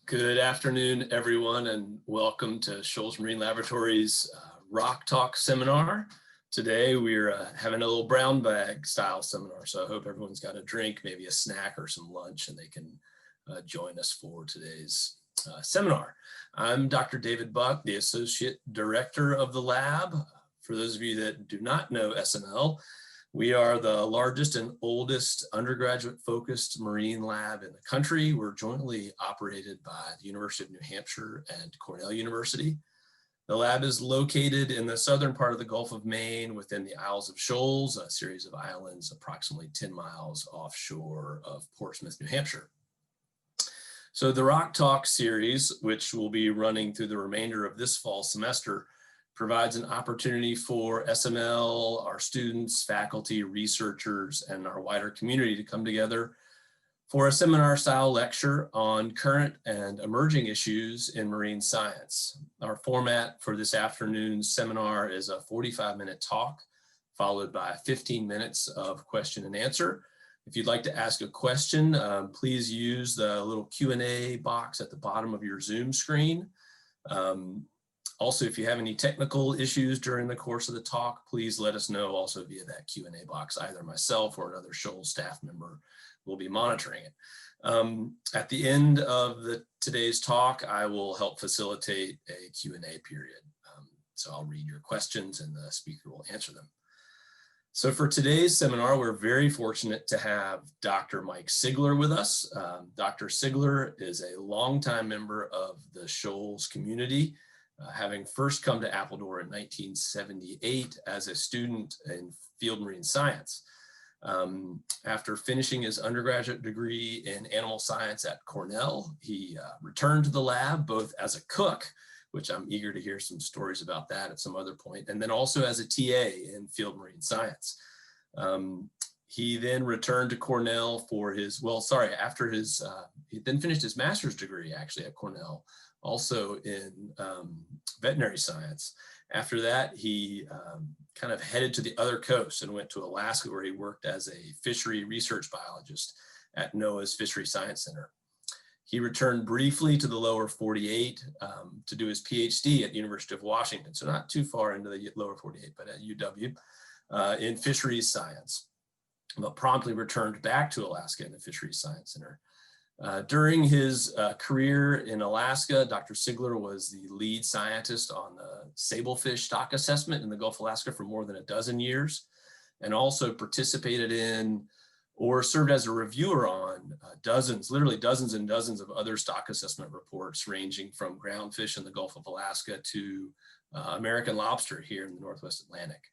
Good afternoon, everyone, and welcome to Shoals Marine Laboratory's Rock Talk seminar. Today, we're having a little brown bag style seminar, so I hope everyone's got a drink, maybe a snack or some lunch, and they can join us for today's seminar. I'm Dr. David Buck, the Associate Director of the lab. For those of you that do not know SML, we are the largest and oldest undergraduate-focused marine lab in the country. We're jointly operated by the University of New Hampshire and Cornell University. The lab is located in the southern part of the Gulf of Maine within the Isles of Shoals, a series of islands approximately 10 miles offshore of Portsmouth, New Hampshire. So the Rock Talk series, which will be running through the remainder of this fall semester, provides an opportunity for SML, our students, faculty, researchers, and our wider community to come together for a seminar-style lecture on current and emerging issues in marine science. Our format for this afternoon's seminar is a 45-minute talk, followed by 15 minutes of question and answer. If you'd like to ask a question, please use the little Q&A box at the bottom of your Zoom screen. Also, if you have any technical issues during the course of the talk, please let us know also via that Q&A box. Either myself or another Shoals staff member will be monitoring it. At the end of today's talk, I will help facilitate a Q&A period. So I'll read your questions and the speaker will answer them. So for today's seminar, we're very fortunate to have Dr. Mike Sigler with us. Dr. Sigler is a longtime member of the Shoals community, having first come to Appledore in 1978 as a student in field marine science. After finishing his undergraduate degree in animal science at Cornell, he returned to the lab both as a cook, which I'm eager to hear some stories about that at some other point, and then also as a TA in field marine science. He then returned to Cornell for his, after his, he then finished his master's degree actually at Cornell, also in veterinary science. After that, he kind of headed to the other coast and went to Alaska, where he worked as a fishery research biologist at NOAA's Fisheries Science Center. He returned briefly to the lower 48 to do his PhD at the University of Washington, so not too far into the lower 48, but at UW, in fisheries science, but promptly returned back to Alaska in the Fisheries Science Center. During his career in Alaska, Dr. Sigler was the lead scientist on the sablefish stock assessment in the Gulf of Alaska for more than a dozen years, and also participated in or served as a reviewer on literally dozens and dozens of other stock assessment reports, ranging from groundfish in the Gulf of Alaska to American lobster here in the Northwest Atlantic.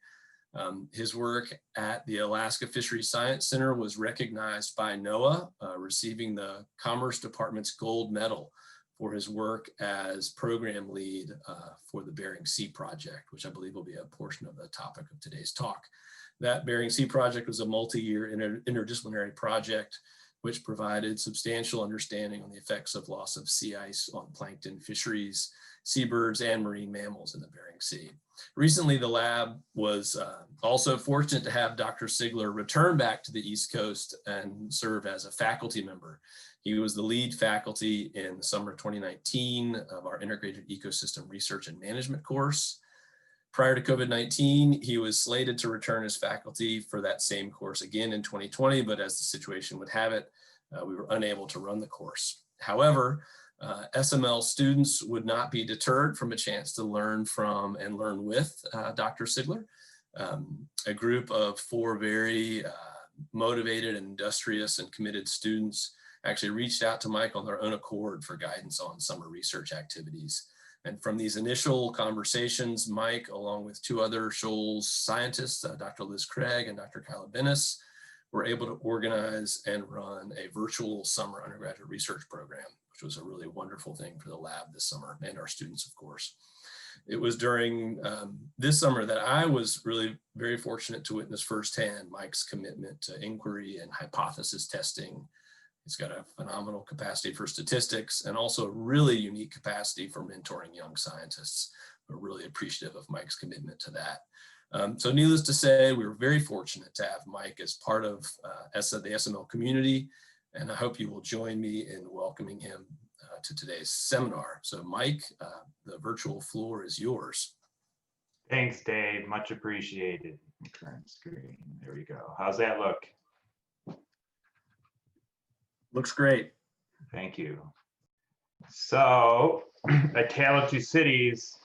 His work at the Alaska Fisheries Science Center was recognized by NOAA, receiving the Commerce Department's gold medal for his work as program lead for the Bering Sea project, which I believe will be a portion of the topic of today's talk. That Bering Sea project was a multi-year interdisciplinary project which provided substantial understanding on the effects of loss of sea ice on plankton, fisheries, seabirds, and marine mammals in the Bering Sea. Recently, the lab was also fortunate to have Dr. Sigler return back to the East Coast and serve as a faculty member. He was the lead faculty in the summer of 2019 of our Integrated Ecosystem Research and Management course. Prior to COVID-19, he was slated to return as faculty for that same course again in 2020, but as the situation would have it, we were unable to run the course. However, SML students would not be deterred from a chance to learn from and learn with Dr. Sigler. A group of 4 very motivated, industrious, and committed students actually reached out to Mike on their own accord for guidance on summer research activities. And from these initial conversations, Mike, along with 2 other Shoals scientists, Dr. Liz Craig and Dr. Kyla Bennis, were able to organize and run a virtual summer undergraduate research program, which was a really wonderful thing for the lab this summer and our students, of course. It was during this summer that I was really very fortunate to witness firsthand Mike's commitment to inquiry and hypothesis testing. He's got a phenomenal capacity for statistics and also a really unique capacity for mentoring young scientists. We're really appreciative of Mike's commitment to that. So needless to say, we were very fortunate to have Mike as part of the SML community, and I hope you will join me in welcoming him to today's seminar. So Mike, the virtual floor is yours. Thanks, Dave. Much appreciated. Current screen. There we go. How's that look? Looks great. Thank you. So, A Tale of Two Cities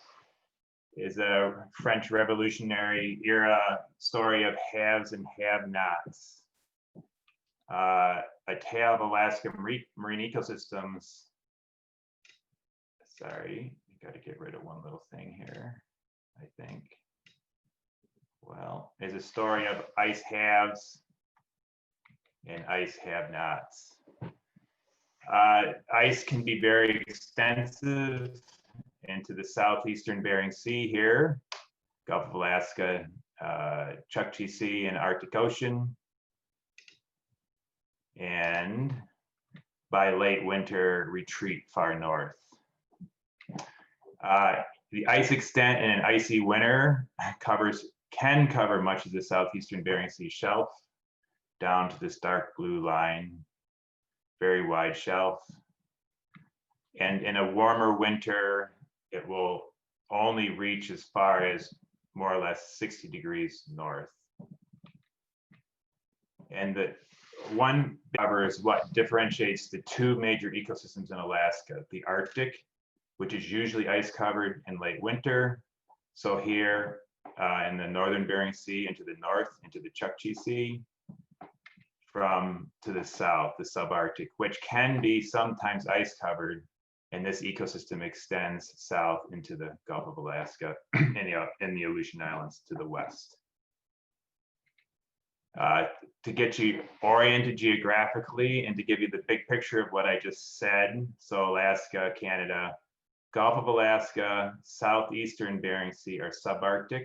is a French Revolutionary era story of haves and have-nots. A Tale of Alaska Marine Ecosystems. Sorry, I got to get rid of one little thing here, I think. Well, is a story of ice haves and ice have-nots. Ice can be very extensive into the southeastern Bering Sea here, Gulf of Alaska, Chukchi Sea, and Arctic Ocean. And by late winter, retreat far north. The ice extent in an icy winter can cover much of the southeastern Bering Sea shelf down to this dark blue line, very wide shelf. And in a warmer winter, it will only reach as far as more or less 60 degrees north. And the one covers what differentiates the two major ecosystems in Alaska, the Arctic, which is usually ice covered in late winter. So here in the northern Bering Sea and to the north into the Chukchi Sea, from to the south, the subarctic, which can be sometimes ice covered, and this ecosystem extends south into the Gulf of Alaska and in the Aleutian Islands to the west. To get you oriented geographically and to give you the big picture of what I just said, so Alaska, Canada, Gulf of Alaska, southeastern Bering Sea are subarctic.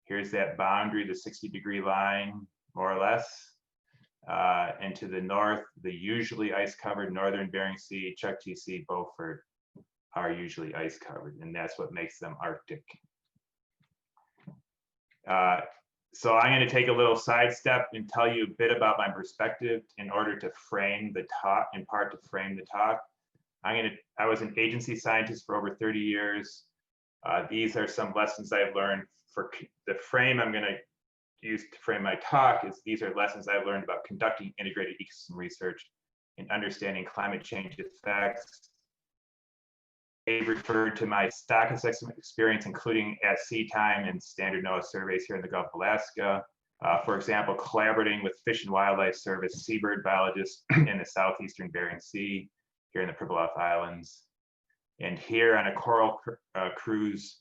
Here's that boundary, the 60-degree line, more or less. And to the north, the usually ice-covered northern Bering Sea, Chukchi Sea, Beaufort are usually ice-covered, and that's what makes them Arctic. So I'm going to take a little sidestep and tell you a bit about my perspective in order to frame the talk, in part to frame the talk. I was an agency scientist for over 30 years. These are some lessons I've learned. For the frame I'm going to use to frame my talk is these are lessons I've learned about conducting integrated ecosystem research and understanding climate change effects. They referred to my stock assessment experience, including at sea time and standard NOAA surveys here in the Gulf of Alaska. For example, collaborating with Fish and Wildlife Service seabird biologists in the southeastern Bering Sea, here in the Pribilof Islands, and here on a coral cruise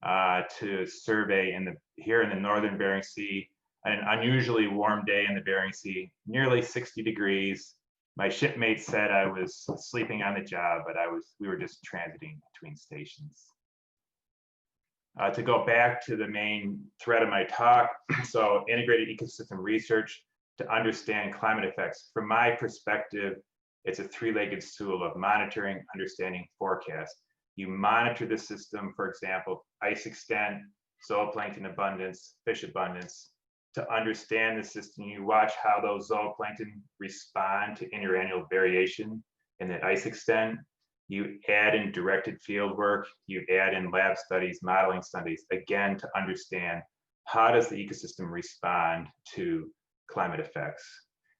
to survey here in the northern Bering Sea, on an unusually warm day in the Bering Sea, nearly 60 degrees. My shipmate said I was sleeping on the job, but we were just transiting between stations. To go back to the main thread of my talk, so integrated ecosystem research to understand climate effects. From my perspective, it's a three-legged stool of monitoring, understanding, forecast. You monitor the system, for example, ice extent, zooplankton abundance, fish abundance. To understand the system, you watch how those zooplankton respond to interannual variation in the ice extent. You add in directed field work, you add in lab studies, modeling studies, again, to understand how does the ecosystem respond to climate effects.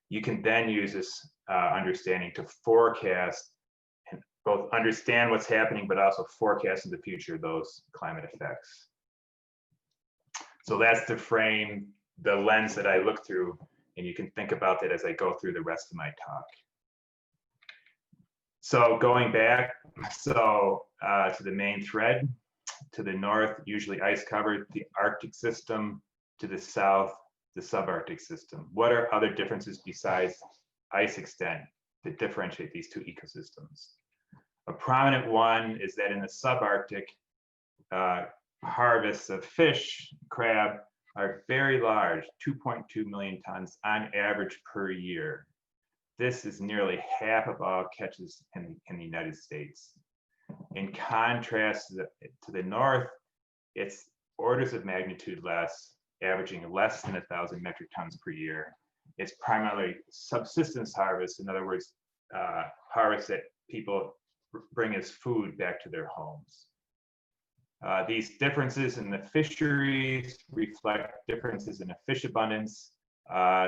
You can then use this understanding to forecast and both understand what's happening, but also forecast in the future those climate effects. So that's to frame the lens that I look through, and you can think about that as I go through the rest of my talk. So going back, to the main thread, to the north, usually ice covered, the Arctic system, to the south, the subarctic system. What are other differences besides ice extent that differentiate these two ecosystems? A prominent one is that in the subarctic, harvests of fish, crab, are very large, 2.2 million tons on average per year. This is nearly half of all catches in the United States. In contrast to the north, it's orders of magnitude less, averaging less than 1,000 metric tons per year. It's primarily subsistence harvest, in other words, harvests that people bring as food back to their homes. These differences in the fisheries reflect differences in the fish abundance.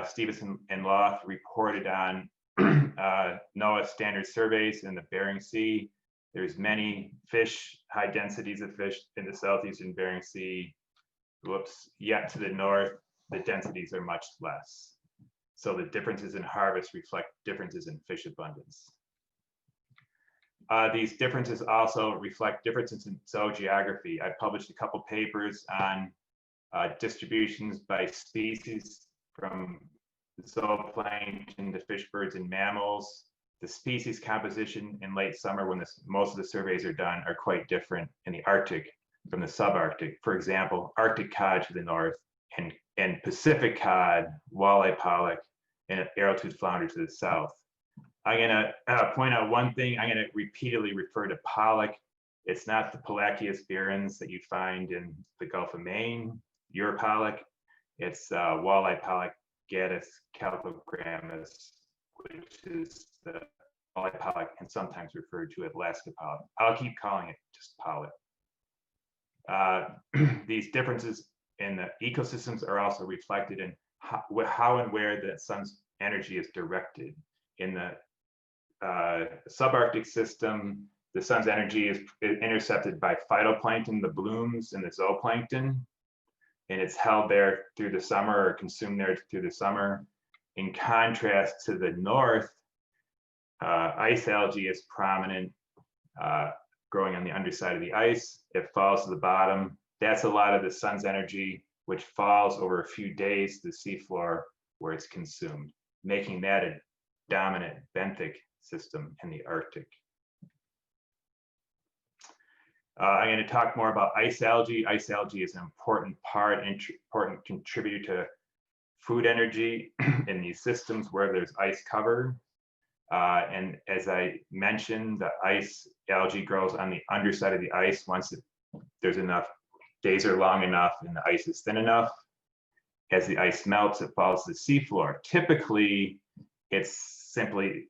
Stevenson and Loth reported on NOAA standard surveys in the Bering Sea. There's many fish, high densities of fish in the southeastern Bering Sea. Yet to the north, the densities are much less. So the differences in harvest reflect differences in fish abundance. These differences also reflect differences in zoogeography. I published a couple papers on distributions by species from zooplankton to fish, birds, and mammals. The species composition in late summer, when most of the surveys are done, are quite different in the Arctic from the subarctic. For example, Arctic cod to the north and Pacific cod, walleye pollock, and arrowtooth flounder to the south. I'm gonna point out one thing. I'm gonna repeatedly refer to pollock. It's not the Polachius berens that you find in the Gulf of Maine, your pollock. It's walleye pollock, Gadus calcogrammus, which is the walleye pollock and sometimes referred to as Alaska pollock. I'll keep calling it just pollock. These differences in the ecosystems are also reflected in how and where the sun's energy is directed. In the subarctic system, the sun's energy is intercepted by phytoplankton, the blooms, and the zooplankton, and it's held there through the summer or consumed there through the summer. In contrast to the north, ice algae is prominent, growing on the underside of the ice. It falls to the bottom. That's a lot of the sun's energy, which falls over a few days to the seafloor where it's consumed, making that a dominant benthic system in the Arctic. I'm going to talk more about ice algae. Ice algae is an important contributor to food energy in these systems where there's ice cover. And as I mentioned, the ice algae grows on the underside of the ice once there's enough, days are long enough and the ice is thin enough. As the ice melts, it falls to the seafloor. Typically, it's simply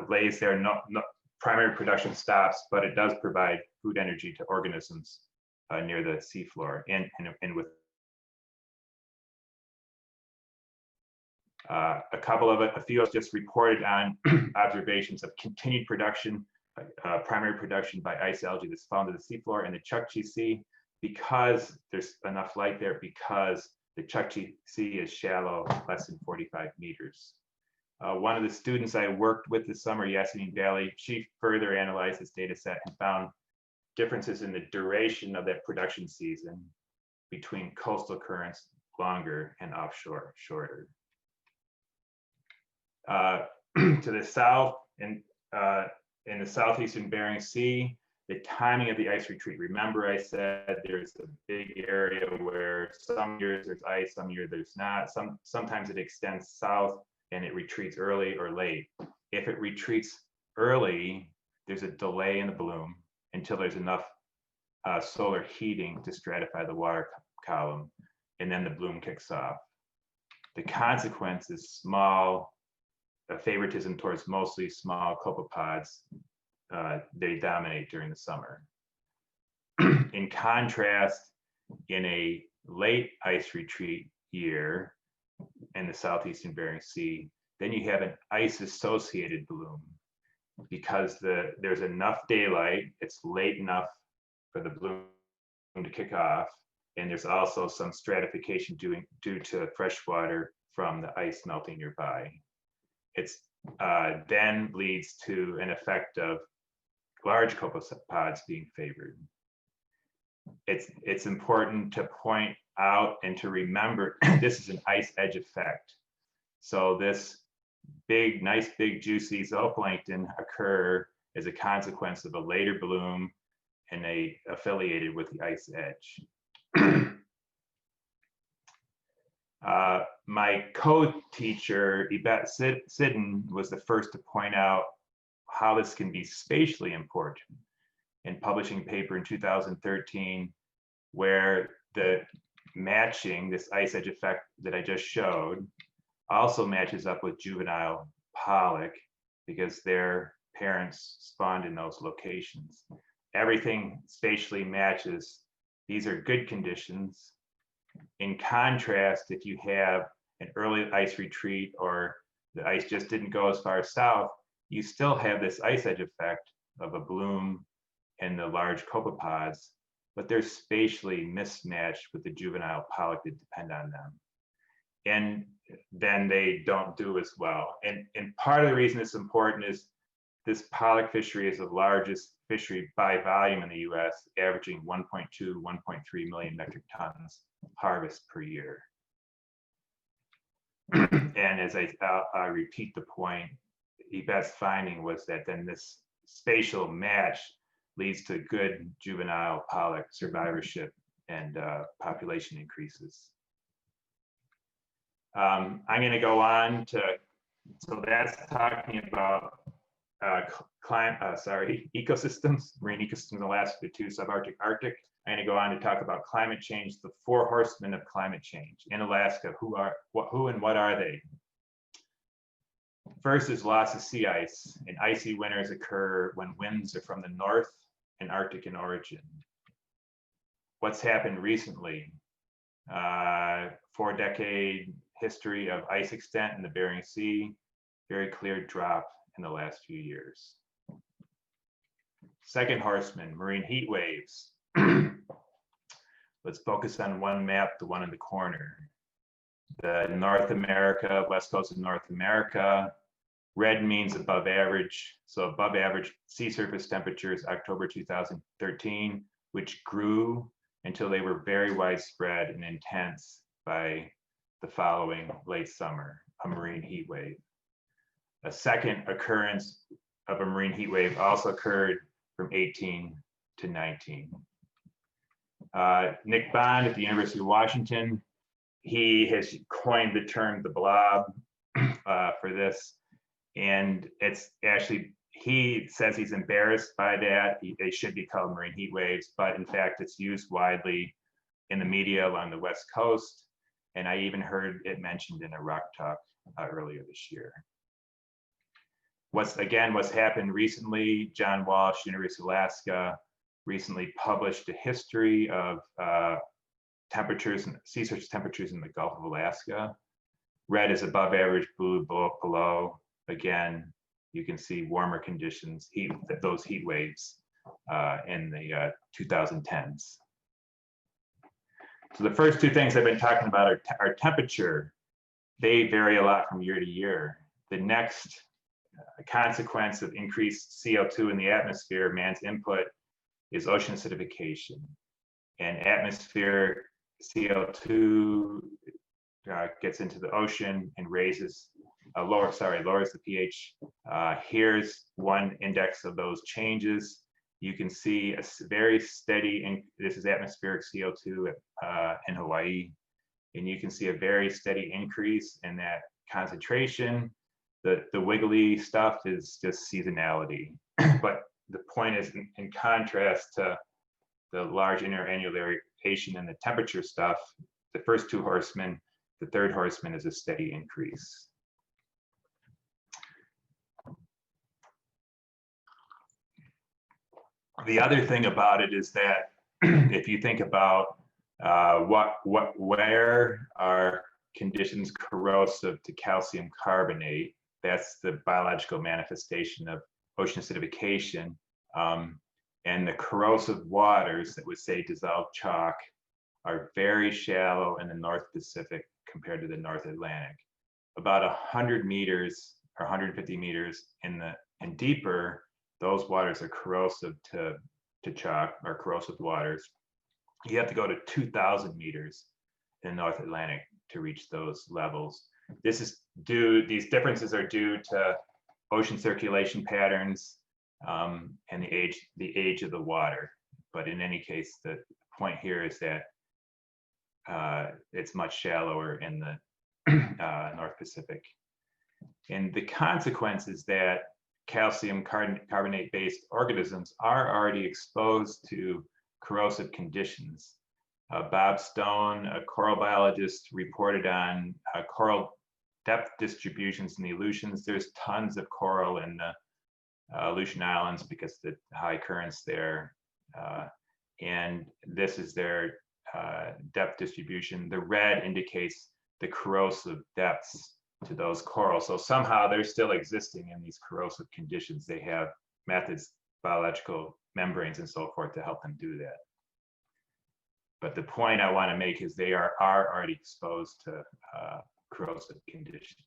lays there, no primary production stops, but it does provide food energy to organisms near the seafloor and with a few of us just reported on observations of continued production, primary production by ice algae that's found to the seafloor in the Chukchi Sea, because there's enough light there, because the Chukchi Sea is shallow, less than 45 meters. One of the students I worked with this summer, Yasemin Valley, she further analyzed this data set and found differences in the duration of that production season between coastal currents, longer, and offshore, shorter. To the south, in the southeastern Bering Sea, the timing of the ice retreat. Remember I said there's a big area where some years there's ice, some years there's not. Sometimes it extends south and it retreats early or late. If it retreats early, there's a delay in the bloom until there's enough solar heating to stratify the water column, and then the bloom kicks off. The consequence is small favoritism towards mostly small copepods. They dominate during the summer. In contrast, in a late ice retreat year in the southeastern Bering Sea, then you have an ice-associated bloom because there's enough daylight, it's late enough for the bloom to kick off, and there's also some stratification due to fresh water from the ice melting nearby. It's then leads to an effect of large copepods being favored. It's important to point out and to remember this is an ice edge effect. So this nice big juicy zooplankton occur as a consequence of a later bloom and they affiliated with the ice edge. My co-teacher, Yvette Sidden, was the first to point out how this can be spatially important in publishing a paper in 2013, where the matching, this ice edge effect that I just showed, also matches up with juvenile pollock, because their parents spawned in those locations. Everything spatially matches. These are good conditions. In contrast, if you have an early ice retreat or the ice just didn't go as far south, you still have this ice edge effect of a bloom and the large copepods, but they're spatially mismatched with the juvenile pollock that depend on them. And then they don't do as well. And part of the reason it's important is this pollock fishery is the largest fishery by volume in the US, averaging 1.2, 1.3 million metric tons harvest per year. And as I repeat the point, Yvette's finding was that then this spatial match leads to good juvenile pollock survivorship and population increases. I'm going to go on to, so that's talking about ecosystems, marine ecosystems in Alaska, the 2 subarctic, Arctic. I'm going to go on to talk about climate change, the 4 horsemen of climate change in Alaska. Who and what are they? First is loss of sea ice, and icy winters occur when winds are from the north and Arctic in origin. What's happened recently? 4-decade history of ice extent in the Bering Sea, very clear drop in the last few years. Second horseman, marine heat waves. Let's focus on one map, the one in the corner. The North America, west coast of North America. Red means above average. So above average sea surface temperatures, October 2013, which grew until they were very widespread and intense by the following late summer, a marine heat wave. A second occurrence of a marine heat wave also occurred from 18 to 19. Nick Bond at the University of Washington, he has coined the term the blob for this. And it's actually, he says he's embarrassed by that. They should be called marine heat waves, but in fact, it's used widely in the media along the West Coast. And I even heard it mentioned in a rock talk earlier this year. What's happened recently, John Walsh, University of Alaska, recently published a history of temperatures and sea surface temperatures in the Gulf of Alaska. Red is above average, blue below. Again, you can see warmer conditions, those heat waves in the 2010s. So the first 2 things I've been talking about are temperature. They vary a lot from year to year. The next consequence of increased CO2 in the atmosphere, man's input, is ocean acidification. And atmospheric CO2 gets into the ocean and lowers the pH. Here's one index of those changes. You can see a very steady, this is atmospheric CO2 in Hawaii, and you can see a very steady increase in that concentration. The wiggly stuff is just seasonality. But the point is, in contrast to the large interannual variation in the temperature stuff, the first 2 horsemen, the third horseman is a steady increase. The other thing about it is that if you think about where are conditions corrosive to calcium carbonate, that's the biological manifestation of ocean acidification. And the corrosive waters that would say dissolved chalk are very shallow in the North Pacific compared to the North Atlantic. About 100 meters or 150 meters and deeper, those waters are corrosive to chalk, or corrosive waters. You have to go to 2,000 meters in the North Atlantic to reach those levels. These differences are due to ocean circulation patterns and the age of the water. But in any case, the point here is that it's much shallower in the North Pacific. And the consequence is that calcium carbonate-based organisms are already exposed to corrosive conditions. Bob Stone, a coral biologist, reported on coral depth distributions in the Aleutians. There's tons of coral in the Aleutian Islands because of the high currents there. And this is their depth distribution. The red indicates the corrosive depths to those corals. So somehow they're still existing in these corrosive conditions. They have methods, biological membranes and so forth to help them do that. But the point I want to make is they are already exposed to corrosive conditions.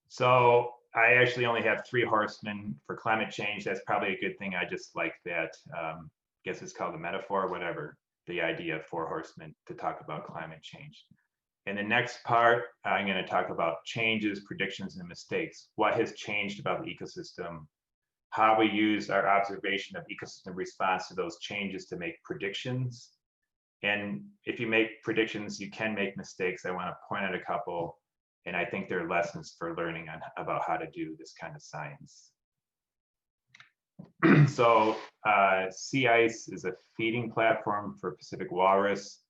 So I actually only have 3 horsemen for climate change. That's probably a good thing. I just like that. Guess it's called a metaphor, whatever. The idea of 4 horsemen to talk about climate change. In the next part, I'm going to talk about changes, predictions, and mistakes. What has changed about the ecosystem? How we use our observation of ecosystem response to those changes to make predictions. And if you make predictions, you can make mistakes. I want to point out a couple. And I think there are lessons for learning about how to do this kind of science. So sea ice is a feeding platform for Pacific walrus.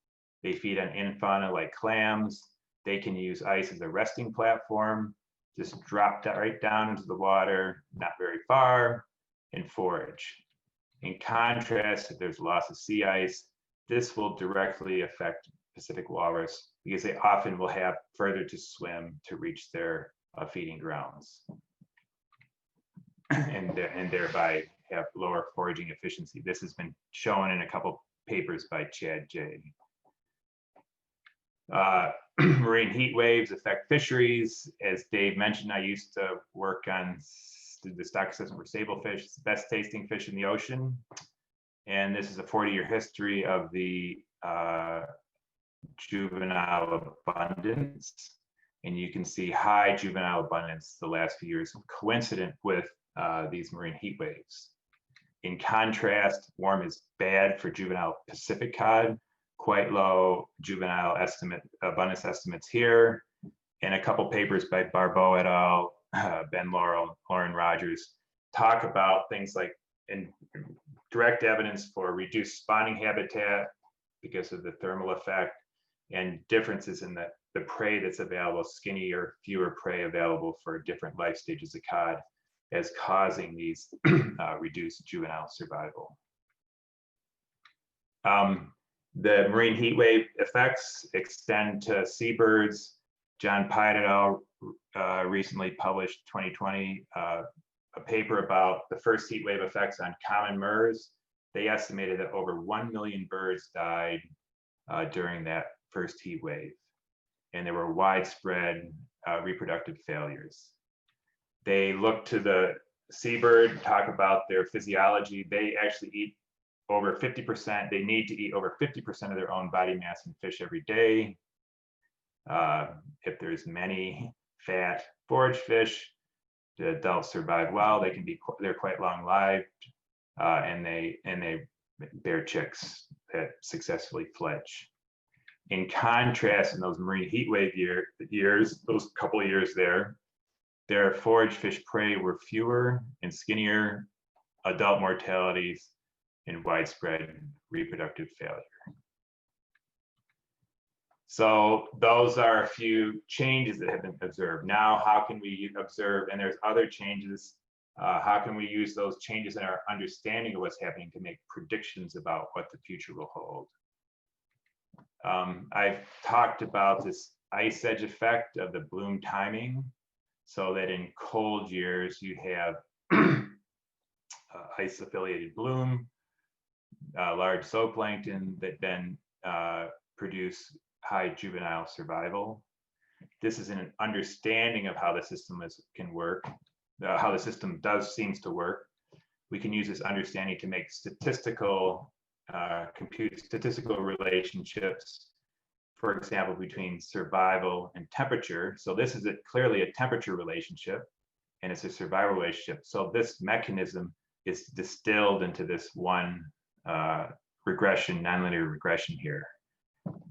They feed on infauna like clams. They can use ice as a resting platform, just drop that right down into the water, not very far, and forage. In contrast, if there's loss of sea ice, this will directly affect Pacific walrus because they often will have further to swim to reach their feeding grounds, and thereby have lower foraging efficiency. This has been shown in a couple papers by Chad J. Marine heat waves affect fisheries. As Dave mentioned, I used to work on the stock assessment for sablefish. It's the best tasting fish in the ocean. And this is a 40-year history of the juvenile abundance. And you can see high juvenile abundance the last few years, coincident with these marine heat waves. In contrast, warm is bad for juvenile Pacific cod, quite low juvenile abundance estimates here. And a couple papers by Barbeau et al., Ben Laurel, Lauren Rogers, talk about things like direct evidence for reduced spawning habitat because of the thermal effect, and differences in the prey that's available, skinnier, fewer prey available for different life stages of cod, as causing these reduced juvenile survival. The marine heat wave effects extend to seabirds. John Pyatt et al. Recently published 2020 a paper about the first heat wave effects on common murres. They estimated that over 1 million birds died during that first heat wave, and there were widespread reproductive failures. They looked to the seabird, talk about their physiology. They actually eat over 50%. They need to eat over 50% of their own body mass in fish every day. If there's many fat forage fish, the adults survive well. They're quite long-lived, and they bear chicks that successfully fledge. In contrast, in those marine heat wave years, those couple of years there, their forage fish prey were fewer and skinnier, adult mortalities, and widespread reproductive failure. So those are a few changes that have been observed. Now, how can we observe, and there's other changes, how can we use those changes in our understanding of what's happening to make predictions about what the future will hold? I've talked about this ice edge effect of the bloom timing, so that in cold years you have ice-affiliated bloom, large zooplankton that then produce high juvenile survival. This is an understanding of how the system can work, how the system seems to work. We can use this understanding to make compute statistical relationships, for example, between survival and temperature. So this is clearly a temperature relationship, and it's a survival relationship. So this mechanism is distilled into this one regression, nonlinear regression here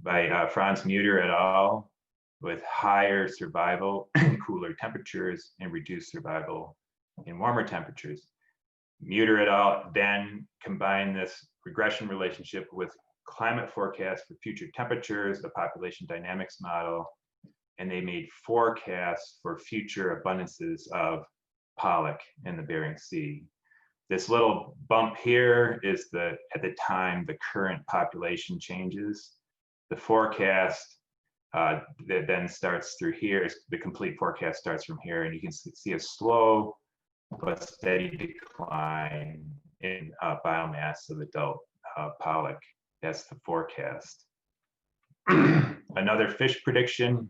by Franz Mutter et al. With higher survival in cooler temperatures and reduced survival in warmer temperatures. Mutter et al. Then combine this regression relationship with climate forecasts for future temperatures, the population dynamics model, and they made forecasts for future abundances of pollock in the Bering Sea. This little bump here is at the time the current population changes. The forecast that then starts through here, the complete forecast starts from here, and you can see a slow but steady decline in biomass of adult pollock. That's the forecast. Another fish prediction,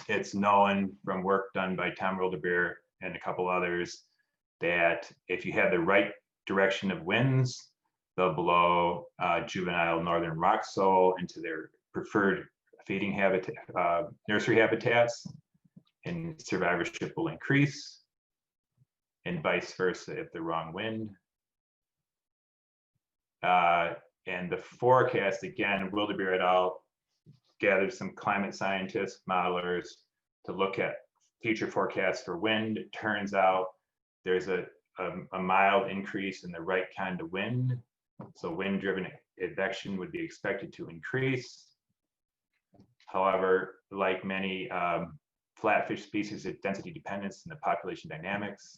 it's known from work done by Tom Wildebeer and a couple others that if you have the right direction of winds, they'll blow juvenile northern rock sole into their preferred feeding habitat, nursery habitats, and survivorship will increase, and vice versa if the wrong wind. And the forecast, again, Wildebeer et al. Gathered some climate scientists, modelers to look at future forecasts for wind. It turns out there's a mild increase in the right kind of wind. So wind-driven advection would be expected to increase. However, like many flatfish species, it's density dependence in the population dynamics.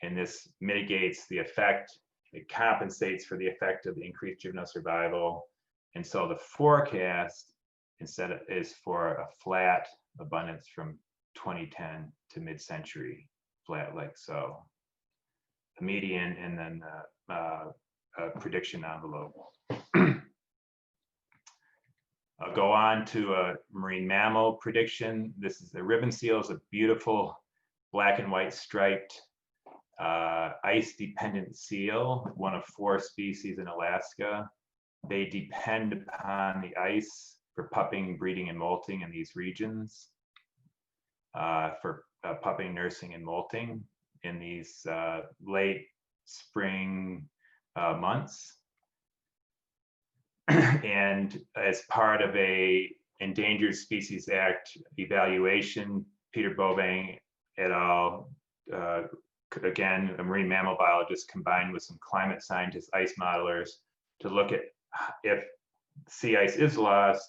And this mitigates the effect, it compensates for the effect of the increased juvenile survival. And so the forecast instead is for a flat abundance from 2010 to mid-century, flat like so. The median and then a prediction envelope. I'll go on to a marine mammal prediction. This is the ribbon seal, is a beautiful black and white striped ice-dependent seal, one of 4 species in Alaska. They depend upon the ice for pupping, breeding, and molting in these regions, for pupping, nursing, and molting in these late spring months. And as part of a Endangered Species Act evaluation, Peter Bovang et al., again, a marine mammal biologist combined with some climate scientists, ice modelers, to look at if sea ice is lost,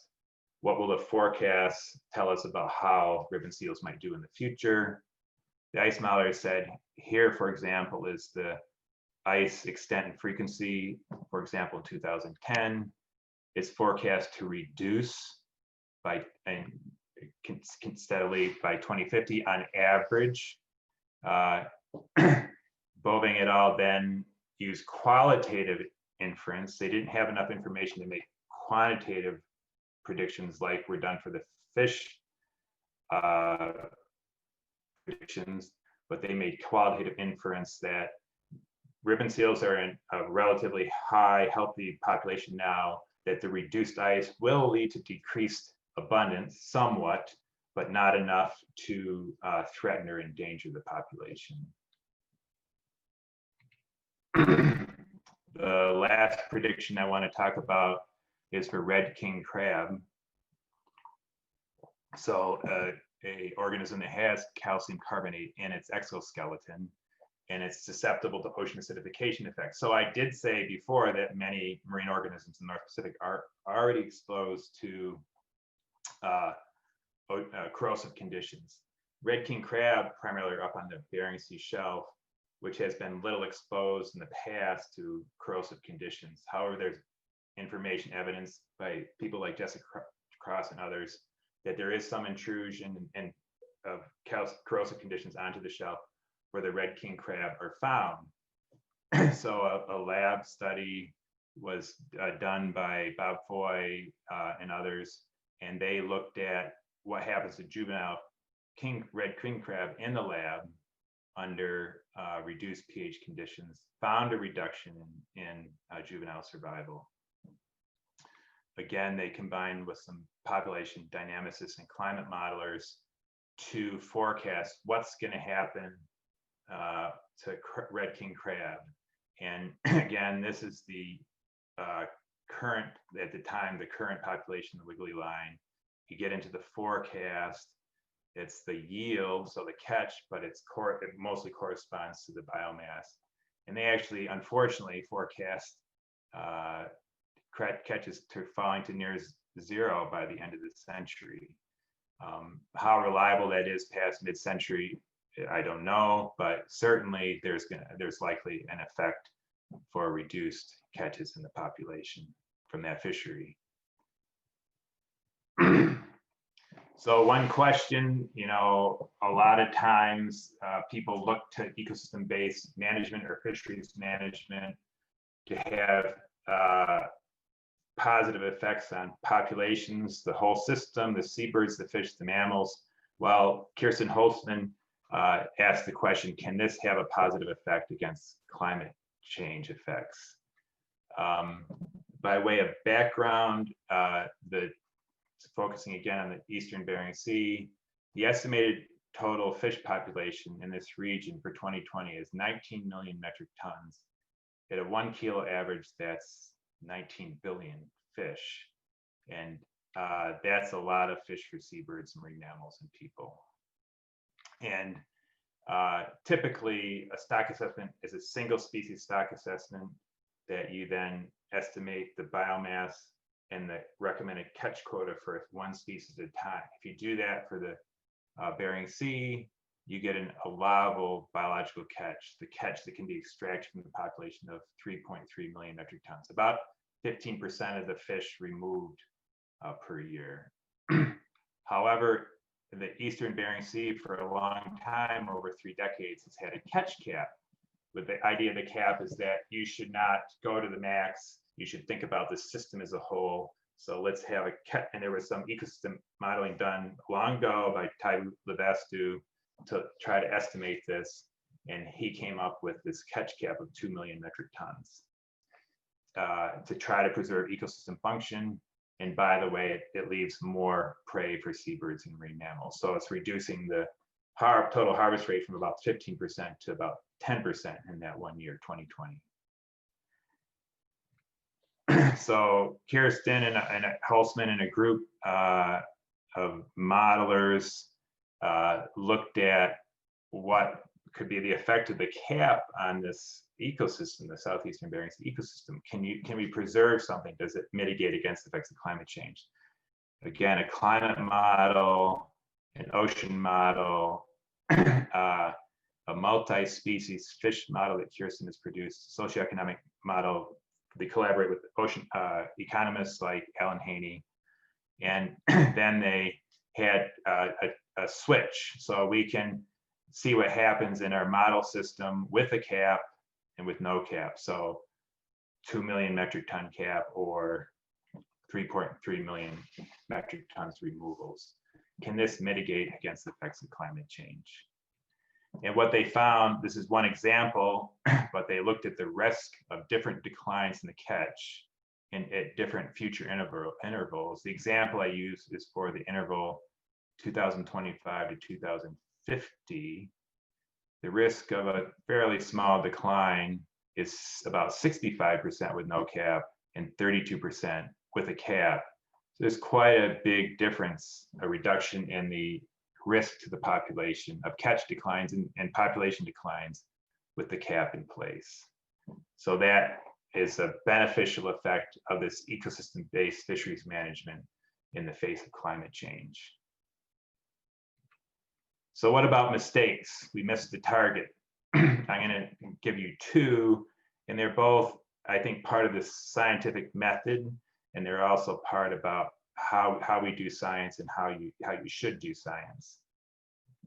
what will the forecasts tell us about how ribbon seals might do in the future? The ice modeler said, here, for example, is the ice extent and frequency. For example, in 2010, it's forecast to reduce by steadily by 2050 on average. Bovang et al. Then used qualitative inference. They didn't have enough information to make quantitative predictions like were done for the fish predictions, but they made qualitative inference that ribbon seals are in a relatively high, healthy population now, that the reduced ice will lead to decreased abundance somewhat, but not enough to threaten or endanger the population. The last prediction I want to talk about is for red king crab. So a organism that has calcium carbonate in its exoskeleton, and it's susceptible to ocean acidification effects. So I did say before that many marine organisms in the North Pacific are already exposed to corrosive conditions. Red king crab, primarily up on the Bering Sea shelf, which has been little exposed in the past to corrosive conditions. However, there's information, evidence by people like Jessica Cross and others that there is some intrusion and of corrosive conditions onto the shelf where the red king crab are found. So a lab study was done by Bob Foy and others, and they looked at what happens to juvenile red king crab in the lab under reduced pH conditions, found a reduction in juvenile survival. Again, they combined with some population dynamicists and climate modelers to forecast what's going to happen to red king crab. And again, this is the current, at the time, the current population, the wiggly line. You get into the forecast, it's the yield, so the catch, but it mostly corresponds to the biomass. And they actually, unfortunately, forecast catches to falling to near zero by the end of the century. How reliable that is past mid-century, I don't know, but certainly there's likely an effect for reduced catches in the population from that fishery. So one question, you know, a lot of times people look to ecosystem-based management or fisheries management to have positive effects on populations, the whole system, the seabirds, the fish, the mammals. Well, Kirsten Holtzman asked the question, can this have a positive effect against climate change effects? By way of background, focusing again on the Eastern Bering Sea, the estimated total fish population in this region for 2020 is 19 million metric tons. At a 1 kilo average, that's 19 billion fish. And that's a lot of fish for seabirds, marine mammals, and people. And typically, a stock assessment is a single species stock assessment that you then estimate the biomass and the recommended catch quota for one species at a time. If you do that for the Bering Sea, you get an allowable biological catch, the catch that can be extracted from the population of 3.3 million metric tons, about 15% of the fish removed per year. However, the Eastern Bering Sea for a long time, over 3 decades, has had a catch cap. But the idea of the cap is that you should not go to the max. You should think about the system as a whole. So let's have a catch. And there was some ecosystem modeling done long ago by Ty Levastu to try to estimate this. And he came up with this catch cap of 2 million metric tons to try to preserve ecosystem function. And by the way, it leaves more prey for seabirds and marine mammals. So it's reducing the total harvest rate from about 15% to about 10% in that 1 year, 2020. So Kirsten and Holtzman and a group of modelers looked at what could be the effect of the cap on this ecosystem, the Southeastern Bering Sea ecosystem. Can we preserve something? Does it mitigate against the effects of climate change? Again, a climate model, an ocean model, a multi-species fish model that Kirsten has produced, socioeconomic model. They collaborate with ocean economists like Alan Haney. And then they had a switch. So we can see what happens in our model system with a cap and with no cap. So 2 million metric ton cap or 3.3 million metric tons removals. Can this mitigate against the effects of climate change? And what they found, this is one example, but they looked at the risk of different declines in the catch at different future intervals. The example I use is for the interval 2025 to 2050. The risk of a fairly small decline is about 65% with no cap and 32% with a cap. So there's quite a big difference, a reduction in the risk to the population of catch declines and population declines with the cap in place. So that is a beneficial effect of this ecosystem-based fisheries management in the face of climate change. So what about mistakes? We missed the target. I'm going to give you 2, and they're both, I think, part of this scientific method, and they're also part about how we do science and how you should do science.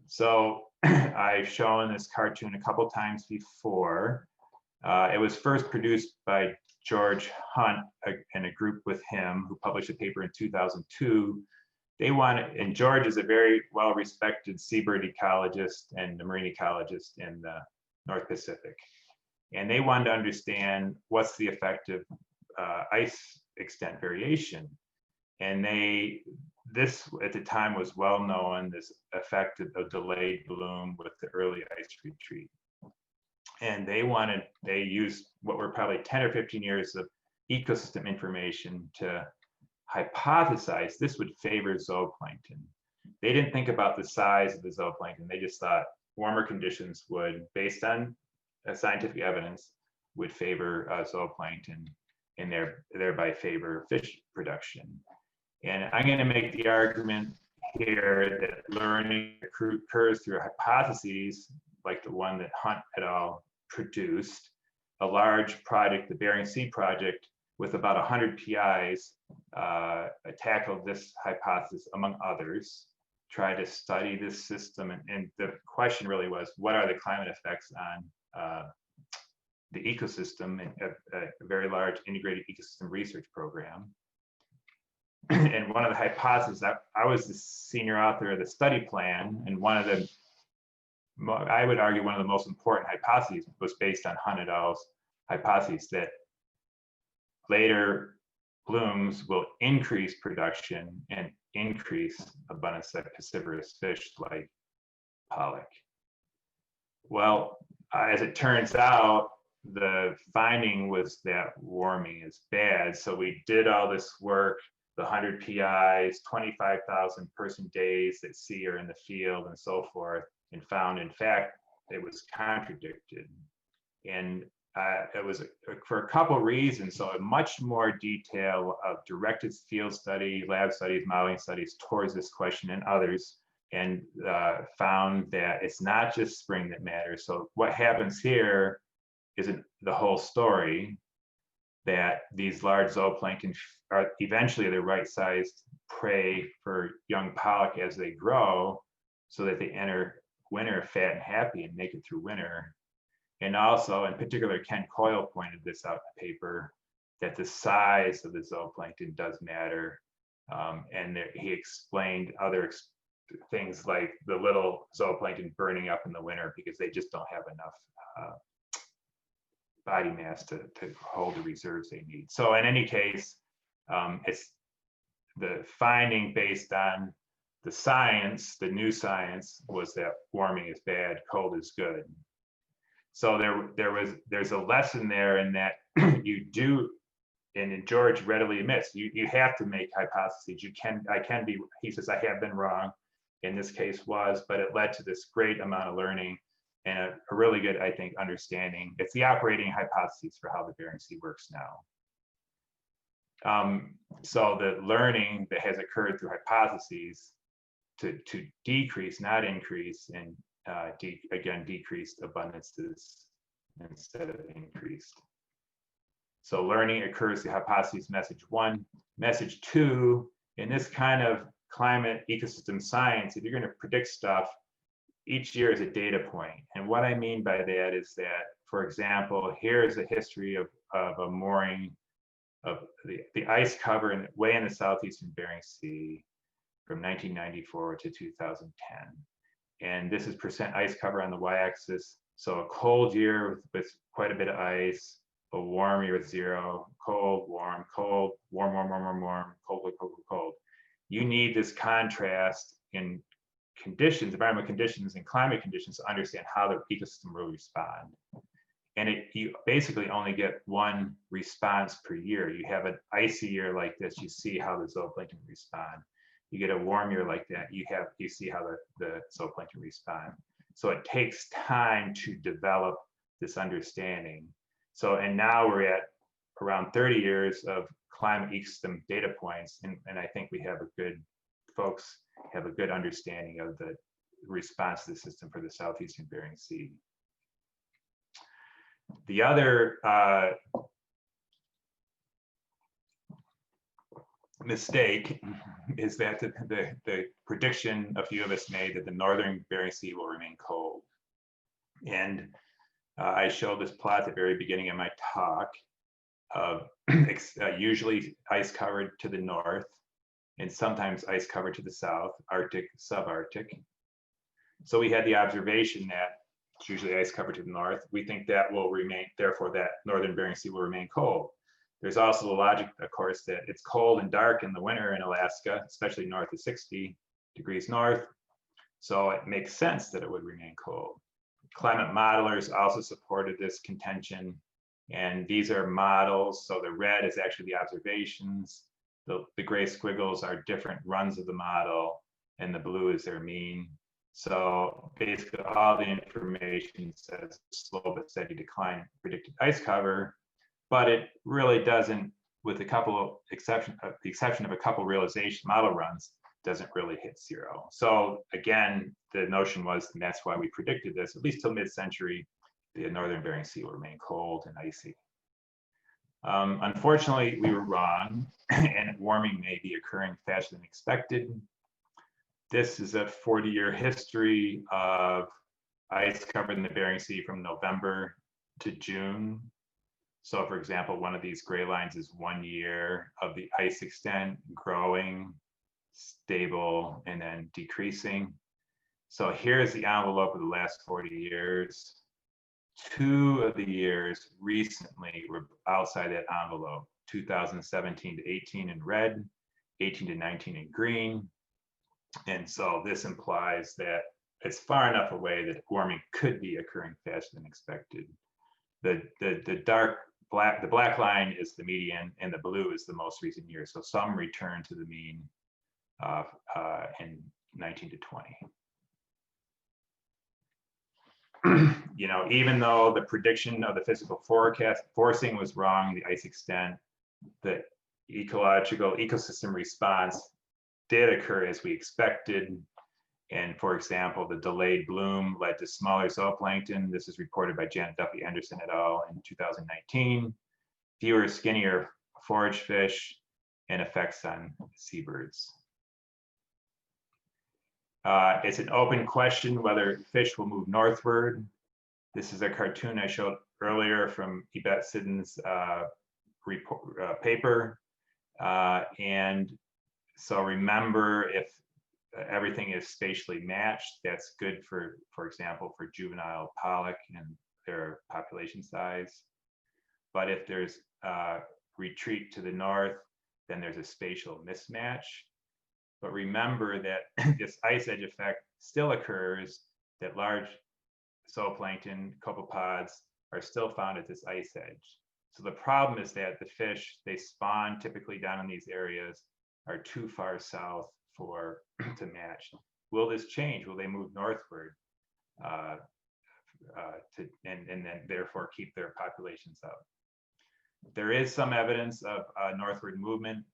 So I've shown this cartoon a couple times before. It was first produced by George Hunt and a group with him who published a paper in 2002. They wanted, and George is a very well-respected seabird ecologist and a marine ecologist in the North Pacific. And they wanted to understand what's the effect of ice extent variation. And this at the time was well known, this effect of a delayed bloom with the early ice retreat. And they used what were probably 10 or 15 years of ecosystem information to hypothesize this would favor zooplankton. They didn't think about the size of the zooplankton. They just thought warmer conditions would, based on scientific evidence, would favor zooplankton and thereby favor fish production. And I'm going to make the argument here that learning occurs through hypotheses like the one that Hunt et al. Produced. A large project, the Bering Sea project, with about 100 PIs, tackled this hypothesis among others, tried to study this system. And the question really was, what are the climate effects on the ecosystem, and a very large integrated ecosystem research program. And one of the hypotheses, I was the senior author of the study plan, and one of the, I would argue, one of the most important hypotheses was based on Hunt et al.'s hypothesis that later blooms will increase production and increase abundance of piscivorous fish like pollock. Well, as it turns out, the finding was that warming is bad. So we did all this work, the 100 PIs, 25,000 person days that sea are in the field and so forth, and found, in fact, it was contradicted. And it was for a couple of reasons. So much more detail of directed field study, lab studies, modeling studies towards this question and others, and found that it's not just spring that matters. So what happens here isn't the whole story, that these large zooplankton are eventually the right-sized prey for young pollock as they grow, so that they enter winter fat and happy and make it through winter. And also, in particular, Ken Coyle pointed this out in the paper, that the size of the zooplankton does matter. And he explained other things like the little zooplankton burning up in the winter because they just don't have enough body mass to hold the reserves they need. So in any case, it's the finding based on the science, the new science, was that warming is bad, cold is good. So there's a lesson there in that you do, and George readily admits, you have to make hypotheses. He says, I have been wrong, in this case was, but it led to this great amount of learning and a really good, I think, understanding. It's the operating hypotheses for how the Bering Sea works now. So the learning that has occurred through hypotheses to decrease, not increase, and again, decreased abundances instead of increased. So learning occurs through hypotheses, message one. Message two, in this kind of climate ecosystem science, if you're going to predict stuff, each year is a data point. And what I mean by that is that, for example, here's a history of a mooring of the ice cover way in the southeastern Bering Sea from 1994 to 2010. And this is percent ice cover on the y-axis. So a cold year with quite a bit of ice, a warm year with zero, cold, warm, cold, warm, warm, warm, warm, warm, cold, cold, cold, cold. You need this contrast in conditions, environmental conditions and climate conditions to understand how the ecosystem will respond. And you basically only get one response per year. You have an icy year like this, you see how the zooplankton respond. You get a warm year like that, you see how the zooplankton respond. So it takes time to develop this understanding. So, and now we're at around 30 years of climate ecosystem data points, and I think we have folks have a good understanding of the response to the system for the southeastern Bering Sea. The other mistake is that the prediction a few of us made that the northern Bering Sea will remain cold. And I showed this plot at the very beginning of my talk of usually ice covered to the north and sometimes ice covered to the south, Arctic, subarctic. So we had the observation that it's usually ice covered to the north. We think that will remain, therefore that northern Bering Sea will remain cold. There's also the logic, of course, that it's cold and dark in the winter in Alaska, especially north of 60 degrees north. So it makes sense that it would remain cold. Climate modelers also supported this contention. And these are models. So the red is actually the observations. The gray squiggles are different runs of the model, and the blue is their mean. So basically all the information says slow but steady decline in predicted ice cover, but it really doesn't, with a couple of the exception of a couple realization model runs, doesn't really hit 0. So again, the notion was, and that's why we predicted this, at least till mid-century, the northern Bering Sea will remain cold and icy. Unfortunately, we were wrong, and warming may be occurring faster than expected. This is a 40-year history of ice covered in the Bering Sea from November to June. So for example, one of these gray lines is 1 year of the ice extent growing, stable, and then decreasing. So here's the envelope of the last 40 years. 2 of the years recently were outside that envelope, 2017 to 18 in red, 18 to 19 in green. And so this implies that it's far enough away that warming could be occurring faster than expected. The black line is the median, and the blue is the most recent year. So some return to the mean in 19 to 20. You know, even though the prediction of the physical forecast forcing was wrong, the ice extent, the ecological ecosystem response did occur as we expected. And for example, the delayed bloom led to smaller zooplankton. This is reported by Janet Duffy Anderson et al. In 2019. Fewer skinnier forage fish and effects on seabirds. It's an open question whether fish will move northward. This is a cartoon I showed earlier from Yvette Siddon's paper. And so remember, if everything is spatially matched, that's good for example, for juvenile pollock and their population size. But if there's retreat to the north, then there's a spatial mismatch. But remember that this ice edge effect still occurs, that large zooplankton, copepods, are still found at this ice edge. So the problem is that the fish, they spawn typically down in these areas, are too far south to match. Will this change? Will they move northward and then therefore keep their populations up? There is some evidence of northward movement.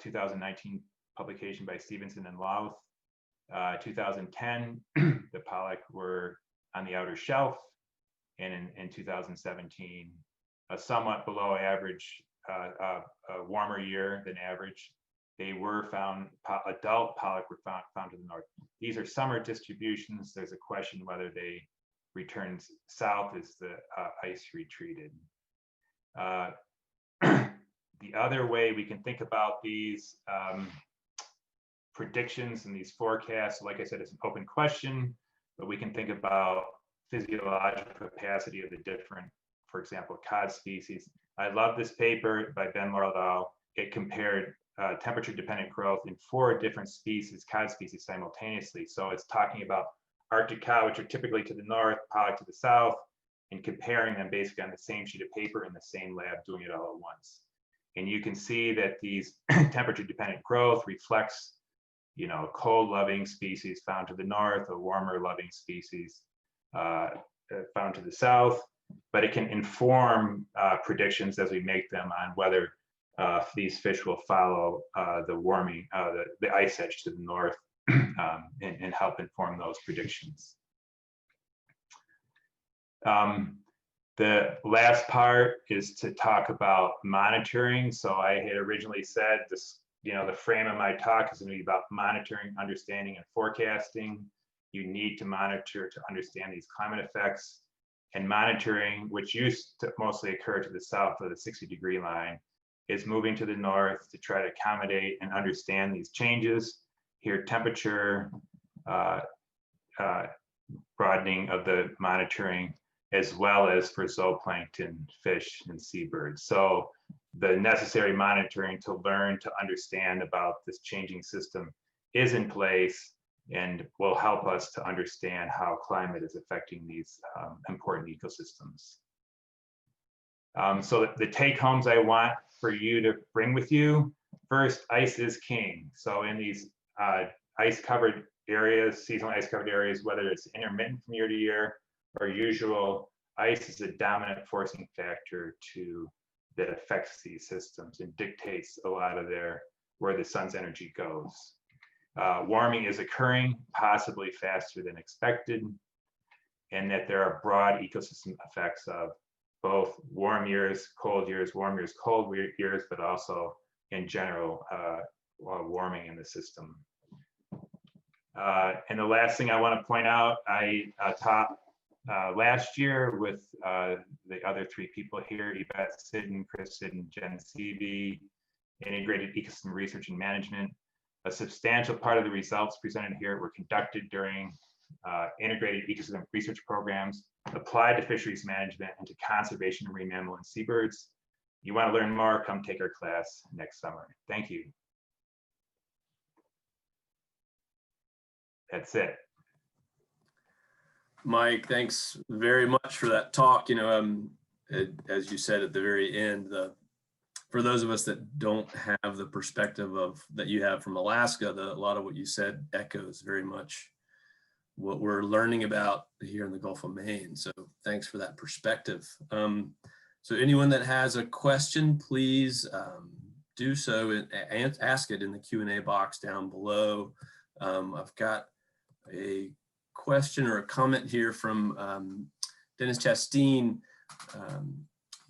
2019 publication by Stevenson and Louth. 2010, the pollock were on the outer shelf, and in 2017, a somewhat below average, a warmer year than average, they were found, adult pollock were found to the north. These are summer distributions. There's a question whether they returned south as the ice retreated. The other way we can think about these predictions and these forecasts, like I said, it's an open question, but we can think about physiological capacity of the different, for example, cod species. I love this paper by Ben Laurel et al. It compared temperature-dependent growth in 4 different species, cod species, simultaneously. So it's talking about Arctic cod, which are typically to the north, pollock to the south, and comparing them basically on the same sheet of paper in the same lab, doing it all at once. And you can see that these temperature-dependent growth reflects, you know, cold-loving species found to the north, a warmer-loving species found to the south, but it can inform predictions as we make them on whether these fish will follow the warming, the ice edge to the north and help inform those predictions. The last part is to talk about monitoring. So I had originally said this, you know, the frame of my talk is going to be about monitoring, understanding, and forecasting. You need to monitor to understand these climate effects. And monitoring, which used to mostly occur to the south of the 60-degree line, is moving to the north to try to accommodate and understand these changes. Here, temperature, broadening of the monitoring, as well as for zooplankton, fish, and seabirds. So the necessary monitoring to learn to understand about this changing system is in place and will help us to understand how climate is affecting these important ecosystems. So the take homes I want for you to bring with you: first, ice is king. So in these ice covered areas, seasonal ice covered areas, whether it's intermittent from year to year or usual, ice is a dominant forcing factor that affects these systems and dictates a lot of where the sun's energy goes. warming is occurring, possibly faster than expected, and that there are broad ecosystem effects of both warm years, cold years, warm years, cold years, but also in general warming in the system. And the last thing I want to point out, I taught last year with the other three people here, Yvette Sidden, Chris Sidden, Jen Seavey, Integrated Ecosystem Research and Management. A substantial part of the results presented here were conducted during integrated ecosystem research programs applied to fisheries management and to conservation of marine mammal and seabirds. You want to learn more, come take our class next summer. Thank you. That's it. Mike, thanks very much for that talk. You know, as you said at the very end, for those of us that don't have the perspective that you have from Alaska, a lot of what you said echoes very much what we're learning about here in the Gulf of Maine. So thanks for that perspective. So anyone that has a question, please do so and ask it in the Q&A box down below. I've got a question or a comment here from Dennis Chasteen.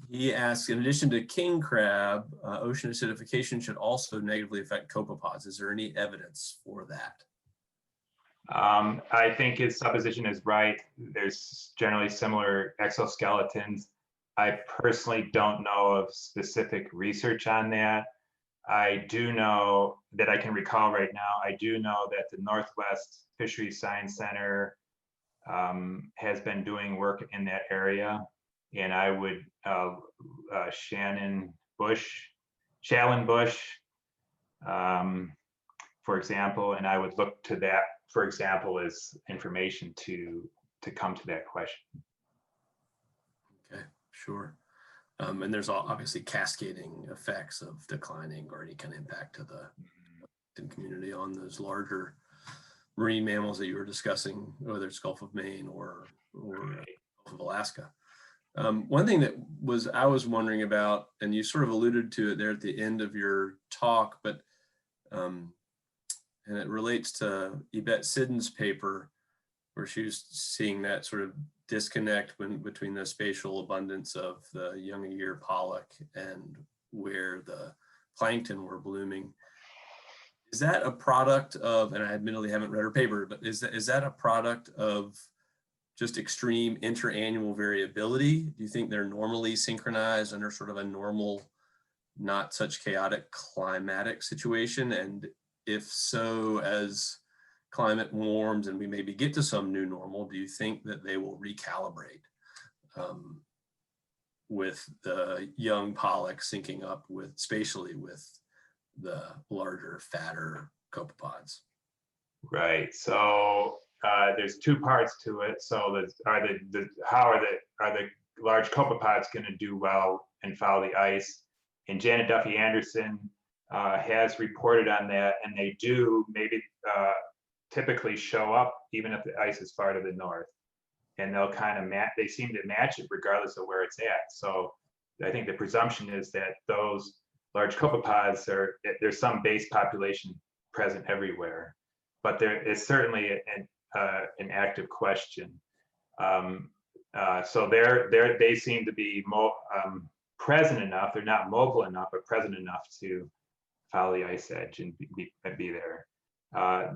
He asks, in addition to king crab, ocean acidification should also negatively affect copepods. Is there any evidence for that? I think his supposition is right. There's generally similar exoskeletons. I personally don't know of specific research on that. I do know that I can recall right now, I do know that the Northwest Fisheries Science Center has been doing work in that area. And I would, Shalin Bush, for example, and I would look to that, for example, as information to come to that question. Okay, sure. And there's obviously cascading effects of declining or any kind of impact to the community on those larger marine mammals that you were discussing, whether it's Gulf of Maine or Gulf of Alaska. One thing that I was wondering about, and you sort of alluded to it there at the end of your talk, but and it relates to Yvette Sidden's paper, where she was seeing that sort of disconnect between the spatial abundance of the young year pollock and where the plankton were blooming. Is that a product of, and I admittedly haven't read her paper, but is that a product of just extreme interannual variability? Do you think they're normally synchronized under sort of a normal, not such chaotic climatic situation? And if so, as climate warms and we maybe get to some new normal, do you think that they will recalibrate with the young pollock syncing up spatially with the larger, fatter copepods? Right. So there's two parts to it. So how are the large copepods going to do well and follow the ice? And Janet Duffy Anderson has reported on that, and they do maybe typically show up even if the ice is far to the north, and they'll kind of they seem to match it regardless of where it's at. So I think the presumption is that those large copepods there's some base population present everywhere, but there is certainly an active question. So they seem to be present enough. They're not mobile enough, but present enough to follow the ice edge and be there.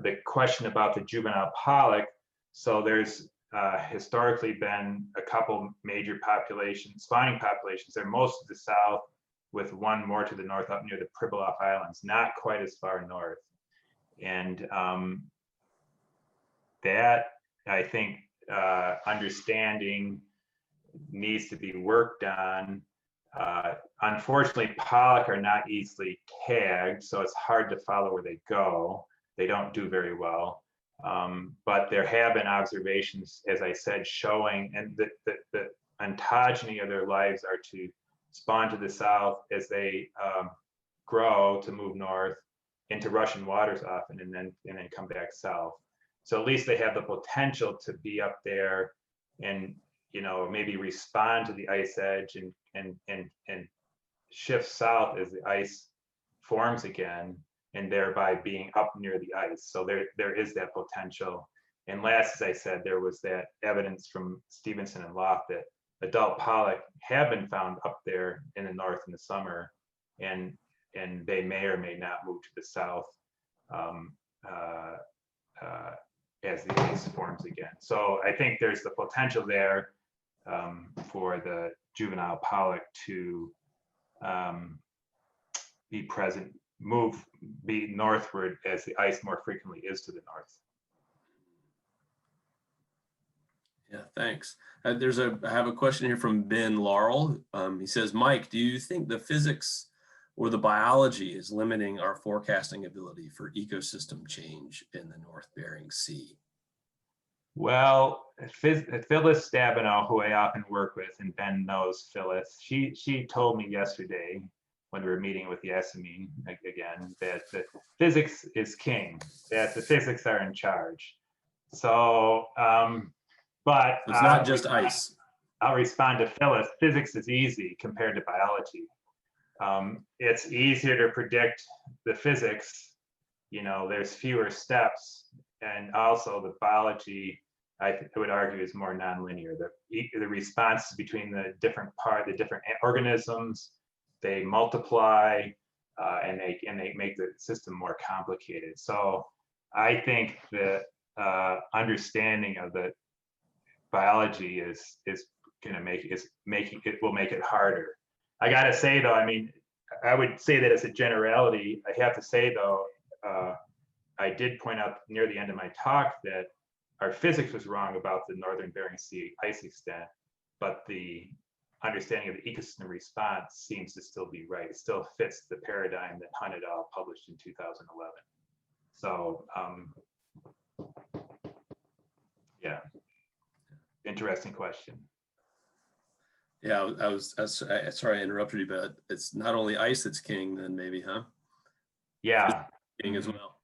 The question about the juvenile pollock, so there's historically been a couple major spawning populations. They're most to the south, with one more to the north up near the Pribilof Islands, not quite as far north. And that, I think, understanding needs to be worked on. Unfortunately, pollock are not easily tagged, so it's hard to follow where they go. They don't do very well. But there have been observations, as I said, showing, and the ontogeny of their lives are to spawn to the south as they grow, to move north into Russian waters often, and then come back south. So at least they have the potential to be up there and, you know, maybe respond to the ice edge and shift south as the ice forms again. and thereby being up near the ice. So there is that potential. And last, as I said, there was that evidence from Stevenson and Loft that adult pollock have been found up there in the north in the summer, and they may or may not move to the south as the ice forms again. So I think there's the potential there for the juvenile pollock to be present, be northward as the ice more frequently is to the north. Yeah, thanks. I have a question here from Ben Laurel. He says, Mike, do you think the physics or the biology is limiting our forecasting ability for ecosystem change in the North Bering Sea? Well, Phyllis Stabenow, who I often work with, and Ben knows Phyllis, she told me yesterday when we were meeting with the SME again, that the physics is king, that the physics are in charge. So, but it's not just ice. I'll respond to Phyllis. Physics is easy compared to biology. It's easier to predict the physics. You know, there's fewer steps, and also the biology, I would argue, is more nonlinear. The responses between the different organisms, they multiply, and they make the system more complicated. So I think that understanding of the biology will make it harder. I gotta say though, I mean, I would say that as a generality. I have to say though, I did point out near the end of my talk that our physics was wrong about the northern Bering Sea ice extent, but the understanding of the ecosystem response seems to still be right. It still fits the paradigm that Hunt et al. Published in 2011. So yeah, interesting question. Yeah, sorry I interrupted you, but it's not only ice that's king then maybe, huh? Yeah. King as well.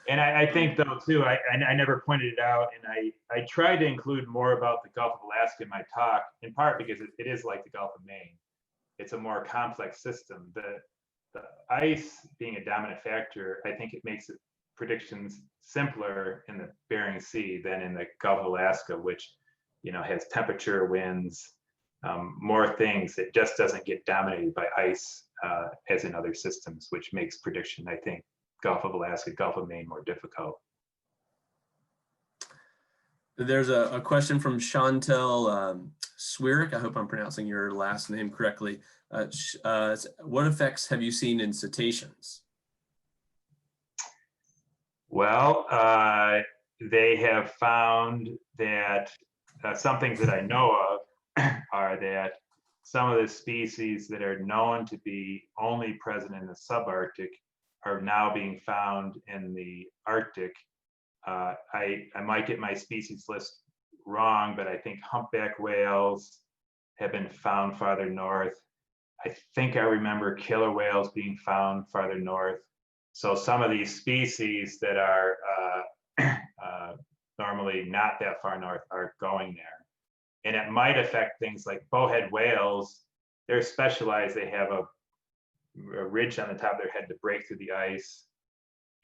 And I think though too, I never pointed it out, and I tried to include more about the Gulf of Alaska in my talk, in part because it is like the Gulf of Maine. It's a more complex system. The ice being a dominant factor, I think it makes predictions simpler in the Bering Sea than in the Gulf of Alaska, which, you know, has temperature, winds, more things. It just doesn't get dominated by ice as in other systems, which makes prediction, I think, Gulf of Alaska, Gulf of Maine more difficult. There's a question from Chantel Swierick. I hope I'm pronouncing your last name correctly. What effects have you seen in cetaceans? Well, they have found that some things that I know of are that some of the species that are known to be only present in the subarctic are now being found in the Arctic. I might get my species list wrong, but I think humpback whales have been found farther north. I think I remember killer whales being found farther north. So some of these species that are normally not that far north are going there. And it might affect things like bowhead whales. They're specialized. They have a ridge on the top of their head to break through the ice.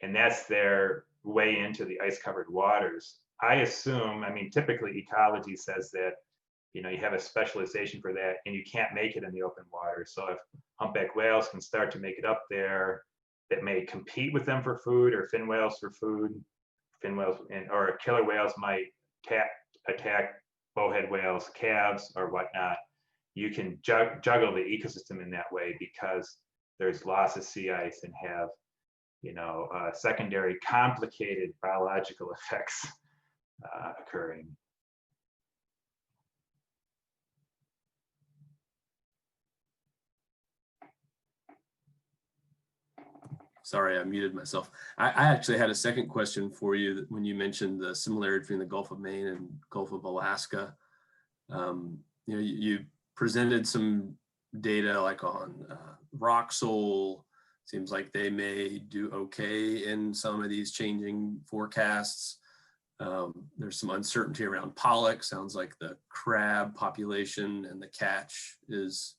And that's their way into the ice-covered waters. I assume, I mean, typically ecology says that, you know, you have a specialization for that and you can't make it in the open water. So if humpback whales can start to make it up there, that may compete with them for food, or fin whales for food. Fin whales or killer whales might attack bowhead whales' calves or whatnot. You can juggle the ecosystem in that way because there's loss of sea ice and have, you know, secondary complicated biological effects occurring. Sorry, I muted myself. I actually had a second question for you when you mentioned the similarity between the Gulf of Maine and Gulf of Alaska. You know, you presented some data like on rock sole. Seems like they may do okay in some of these changing forecasts. There's some uncertainty around pollock. Sounds like the crab population and the catch is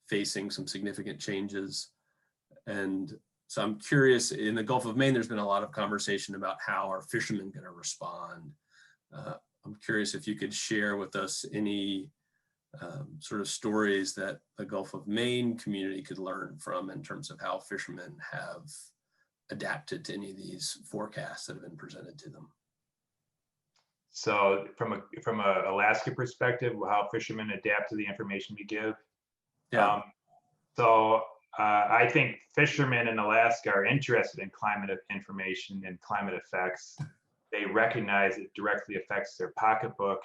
facing some significant changes. And So I'm curious, in the Gulf of Maine, there's been a lot of conversation about how are fishermen going to respond. I'm curious if you could share with us any sort of stories that the Gulf of Maine community could learn from in terms of how fishermen have adapted to any of these forecasts that have been presented to them. So from a Alaska perspective, how fishermen adapt to the information we give. Yeah. I think fishermen in Alaska are interested in climate information and climate effects. They recognize it directly affects their pocketbook.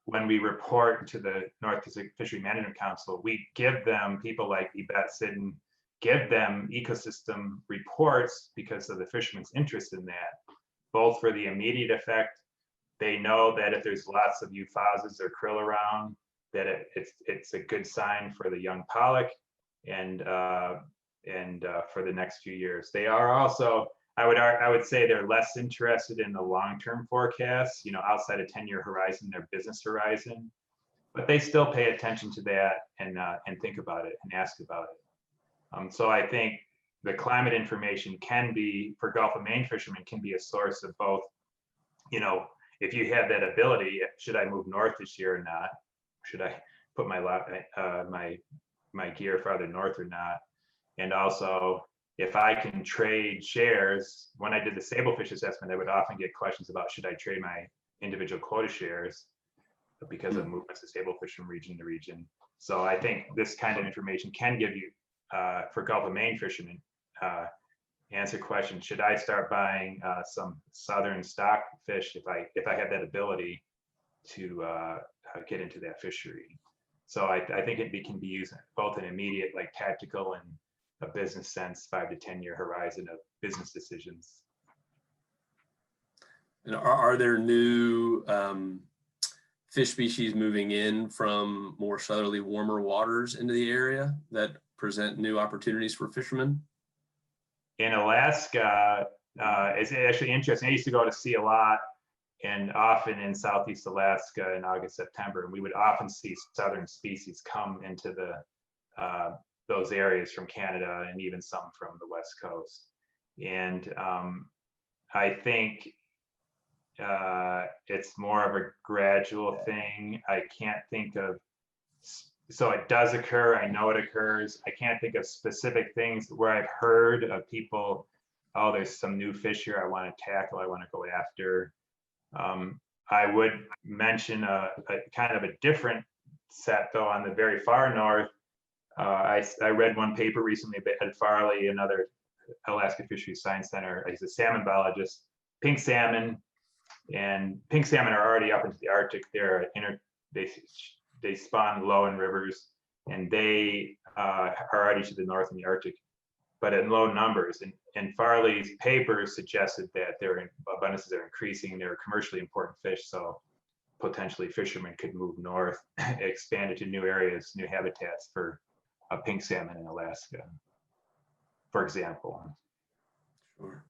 When we report to the North Pacific Fishery Management Council, we give them, people like Yvette Sidden, give them ecosystem reports because of the fishermen's interest in that, both for the immediate effect. They know that if there's lots of euphausias or krill around, that it's a good sign for the young pollock and for the next few years. They are also, I would say they're less interested in the long-term forecasts, outside a 10-year horizon, their business horizon, but they still pay attention to that and think about it and ask about it. So I think the climate information can be, for Gulf of Maine fishermen, can be a source of both, if you have that ability, should I move north this year or not? Should I put my gear farther north or not? And also, if I can trade shares, when I did the sablefish assessment, I would often get questions about should I trade my individual quota shares because of movements of sablefish from region to region. So I think this kind of information can give you, for Gulf of Maine fishermen, answer questions. Should I start buying some southern stock fish if I have that ability to get into that fishery? So I think it can be used both in immediate, like tactical, and a business sense, 5 to 10-year horizon of business decisions. And are there new fish species moving in from more southerly, warmer waters into the area that present new opportunities for fishermen? In Alaska, it's actually interesting. I used to go to sea a lot, and often in Southeast Alaska in August, September, and we would often see southern species come into those areas from Canada and even some from the West Coast. And I think it's more of a gradual thing. I can't think of, so it does occur, I know it occurs. I can't think of specific things where I've heard of people, oh, there's some new fish here I want to tackle, I want to go after. I would mention a kind of a different set though on the very far north. I read one paper recently by Ed Farley, another Alaska Fisheries Science Center. He's a salmon biologist. Pink salmon, and pink salmon are already up into the Arctic. They spawn low in rivers, and they are already to the north in the Arctic, but in low numbers. And Farley's paper suggested that their abundances are increasing. They're commercially important fish, so potentially fishermen could move north, expand into new areas, new habitats for pink salmon in Alaska, for example. Sure.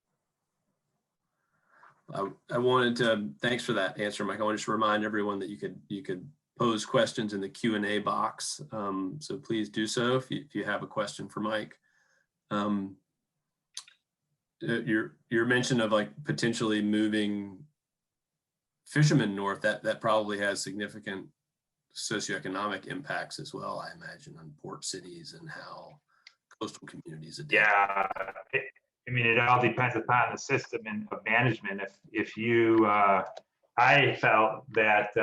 I wanted to, thanks for that answer, Mike. I wanted to remind everyone that you could pose questions in the Q&A box. So please do so if you have a question for Mike. Your mention of like potentially moving fishermen north, that probably has significant socioeconomic impacts as well, I imagine, on port cities and how coastal communities adapt. Yeah, I mean, it all depends upon the system and of management. If you, I felt that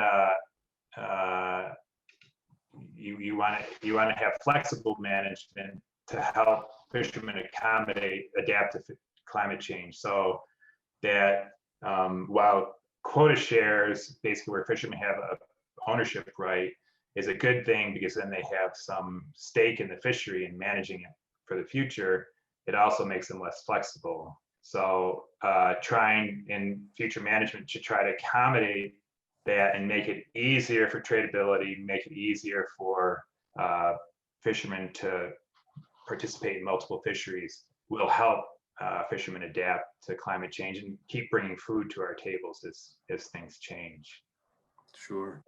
you want to have flexible management to help fishermen adapt to climate change. So that while quota shares, basically where fishermen have a ownership right, is a good thing because then they have some stake in the fishery and managing it for the future, it also makes them less flexible. So trying in future management to try to accommodate that and make it easier for tradability, make it easier for fishermen to participate in multiple fisheries will help fishermen adapt to climate change and keep bringing food to our tables as things change. Sure.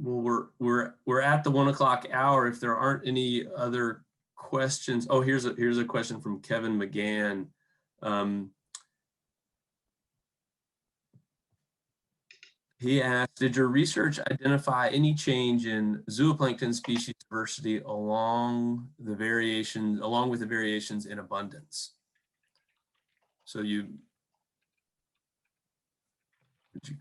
Well, we're at the 1 o'clock hour. If there aren't any other questions, oh, here's a question from Kevin McGann. He asked, did your research identify any change in zooplankton species diversity along with the variations in abundance? So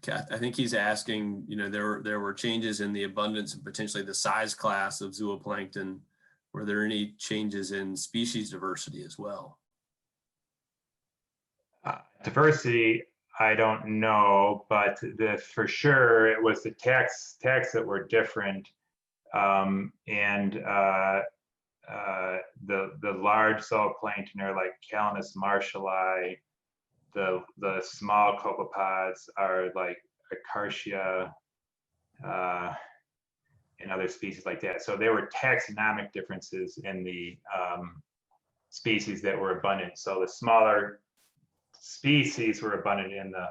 I think he's asking, there were changes in the abundance and potentially the size class of zooplankton. Were there any changes in species diversity as well? Diversity, I don't know, but for sure it was the tax that were different, and the large zooplankton are like Calanus marshalli. The small copepods are like Acarcia, and other species like that. So there were taxonomic differences in the species that were abundant. So the smaller species were abundant in the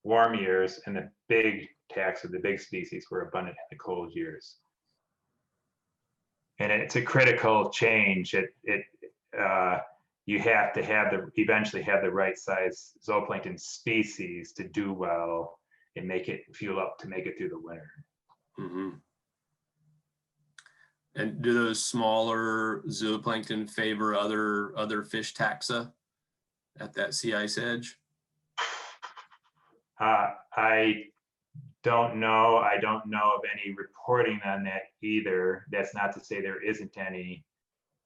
warm years, and the big taxa, the big species, were abundant in the cold years. And it's a critical change. You have to eventually have the right size zooplankton species to do well and make it fuel up to make it through the winter. Mm-hmm. And do those smaller zooplankton favor other fish taxa at that sea ice edge? I don't know. I don't know of any reporting on that either. That's not to say there isn't any.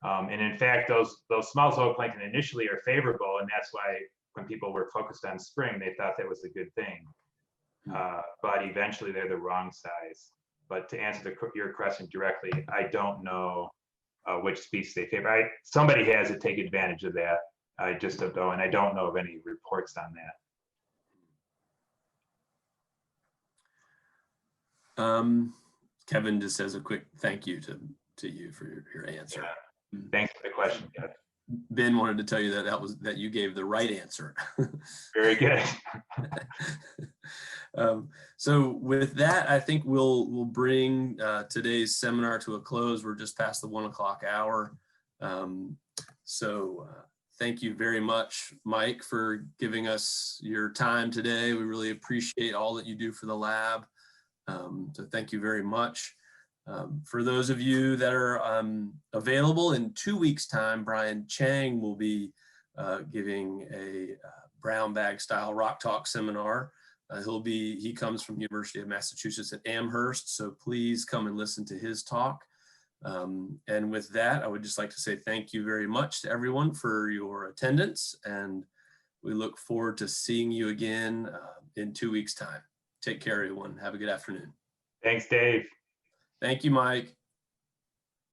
And in fact, those small zooplankton initially are favorable, and that's why when people were focused on spring, they thought that was a good thing. But eventually they're the wrong size. But to answer your question directly, I don't know which species they favor. Somebody has to take advantage of that. I just don't know, and I don't know of any reports on that. Kevin just says a quick thank you to you for your answer. Yeah. Thanks for the question, Kevin. Ben wanted to tell you that you gave the right answer. Very good. So with that, I think we'll bring today's seminar to a close. We're just past the 1 o'clock hour. Thank you very much, Mike, for giving us your time today. We really appreciate all that you do for the lab. So thank you very much. For those of you that are available, in 2 weeks' time, Brian Chang will be giving a brown bag style rock talk seminar. He comes from University of Massachusetts at Amherst, so please come and listen to his talk. And with that, I would just like to say thank you very much to everyone for your attendance, and we look forward to seeing you again in 2 weeks' time. Take care, everyone. Have a good afternoon. Thanks, Dave. Thank you, Mike.